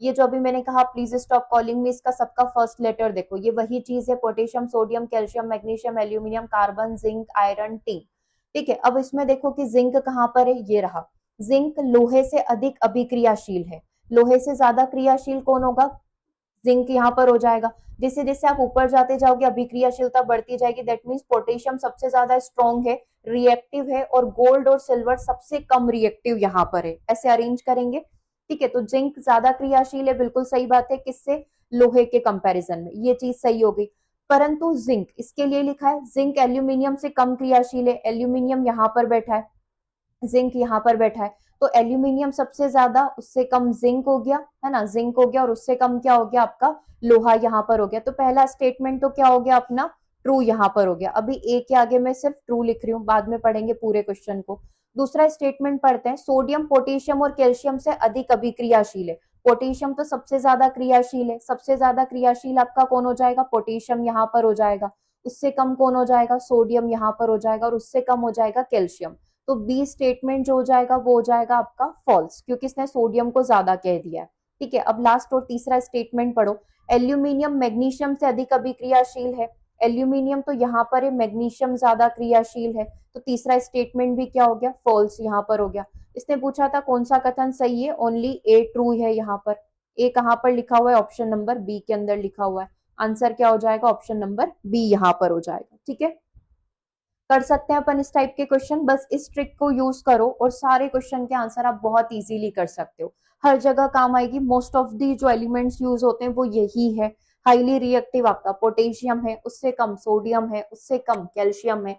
ये जो अभी मैंने कहा प्लीज स्टॉप कॉलिंग मी, इसका सबका फर्स्ट लेटर देखो, ये वही चीज है, potassium, sodium, calcium, magnesium, aluminium, carbon, zinc, iron, T. ठीक है, अब इसमें देखो कि जिंक कहाँ पर है, ये रहा। जिंक लोहे से अधिक अभिक्रियाशील है। लोहे से ज्यादा क्रियाशील कौन होगा, जिंक यहाँ पर हो जाएगा। जैसे जैसे आप ऊपर जाते जाओगे अभिक्रियाशीलता बढ़ती जाएगी, दैट मीन्स पोटेशियम सबसे ज्यादा स्ट्रॉन्ग है, रिएक्टिव है, और गोल्ड और सिल्वर सबसे कम रिएक्टिव यहाँ पर है, ऐसे अरेंज करेंगे। ठीक है, तो जिंक ज्यादा क्रियाशील है, बिल्कुल सही बात है, किससे, लोहे के कंपैरिजन में, ये चीज सही हो गई। परंतु जिंक, इसके लिए लिखा है जिंक एल्यूमिनियम से कम क्रियाशील है, एल्यूमिनियम यहाँ पर बैठा है, जिंक यहाँ पर बैठा है, तो एल्यूमिनियम सबसे ज्यादा, उससे कम जिंक हो गया, है ना, जिंक हो गया, और उससे कम क्या हो गया आपका, लोहा यहाँ पर हो गया। तो पहला स्टेटमेंट तो क्या हो गया अपना, ट्रू यहाँ पर हो गया। अभी ए के आगे मैं सिर्फ ट्रू लिख रही हूँ, बाद में पढ़ेंगे पूरे क्वेश्चन को। दूसरा स्टेटमेंट पढ़ते हैं, सोडियम, पोटेशियम और कैल्शियम से अधिक अभिक्रियाशील है। पोटेशियम तो सबसे ज्यादा क्रियाशील है, सबसे ज्यादा क्रियाशील आपका कौन हो जाएगा, पोटेशियम यहाँ पर हो जाएगा। उससे कम कौन हो जाएगा, सोडियम यहाँ पर हो जाएगा, और उससे कम हो जाएगा कैल्शियम। तो बी स्टेटमेंट जो हो जाएगा वो हो जाएगा आपका फॉल्स, क्योंकि इसने सोडियम को ज्यादा कह दिया है। ठीक है, अब लास्ट और तीसरा स्टेटमेंट पढ़ो, एल्यूमिनियम मैग्नीशियम से अधिक अभिक्रियाशील है। एल्यूमिनियम तो यहाँ पर है, मैग्नीशियम ज्यादा क्रियाशील है, तो तीसरा स्टेटमेंट भी क्या हो गया, फॉल्स यहाँ पर हो गया। इसने पूछा था कौन सा कथन सही है, ओनली ए ट्रू है यहाँ पर। ए कहाँ पर लिखा हुआ है, ऑप्शन नंबर बी के अंदर लिखा हुआ है। आंसर क्या हो जाएगा, ऑप्शन नंबर बी यहाँ पर हो जाएगा। ठीक है, कर सकते हैं अपन इस टाइप के क्वेश्चन, बस इस ट्रिक को यूज करो और सारे क्वेश्चन के आंसर आप बहुत इजीली कर सकते हो, हर जगह काम आएगी। मोस्ट ऑफ दी जो एलिमेंट्स यूज होते हैं वो यही है। हाईली रिएक्टिव आपका पोटेशियम है, उससे कम सोडियम है, उससे कम कैल्शियम है,